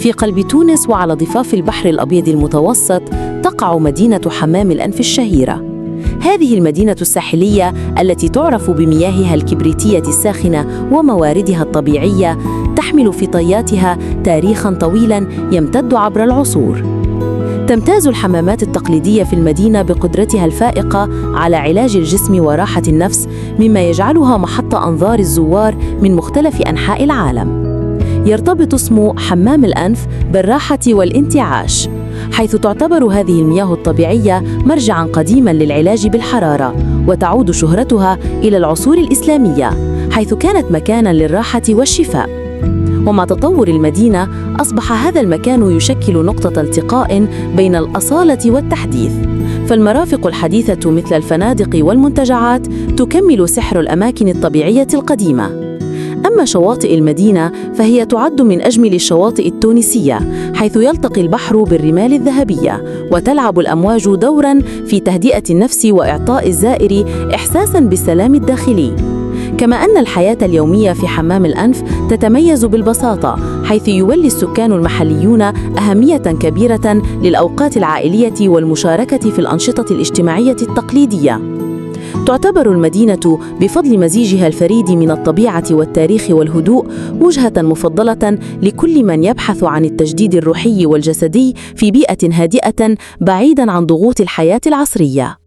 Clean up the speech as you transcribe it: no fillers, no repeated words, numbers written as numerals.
في قلب تونس وعلى ضفاف البحر الأبيض المتوسط تقع مدينة حمام الأنف الشهيرة. هذه المدينة الساحلية التي تعرف بمياهها الكبريتية الساخنة ومواردها الطبيعية تحمل في طياتها تاريخاً طويلاً يمتد عبر العصور. تمتاز الحمامات التقليدية في المدينة بقدرتها الفائقة على علاج الجسم وراحة النفس، مما يجعلها محط أنظار الزوار من مختلف أنحاء العالم. يرتبط اسم حمام الأنف بالراحة والانتعاش، حيث تعتبر هذه المياه الطبيعية مرجعاً قديماً للعلاج بالحرارة، وتعود شهرتها إلى العصور الإسلامية، حيث كانت مكاناً للراحة والشفاء. ومع تطور المدينة أصبح هذا المكان يشكل نقطة التقاء بين الأصالة والتحديث، فالمرافق الحديثة مثل الفنادق والمنتجعات تكمل سحر الأماكن الطبيعية القديمة. أما شواطئ المدينة فهي تعد من أجمل الشواطئ التونسية، حيث يلتقي البحر بالرمال الذهبية، وتلعب الأمواج دوراً في تهدئة النفس وإعطاء الزائر إحساساً بالسلام الداخلي. كما أن الحياة اليومية في حمام الأنف تتميز بالبساطة، حيث يولي السكان المحليون أهمية كبيرة للأوقات العائلية والمشاركة في الأنشطة الاجتماعية التقليدية. تعتبر المدينة بفضل مزيجها الفريد من الطبيعة والتاريخ والهدوء وجهة مفضلة لكل من يبحث عن التجديد الروحي والجسدي في بيئة هادئة بعيداً عن ضغوط الحياة العصرية.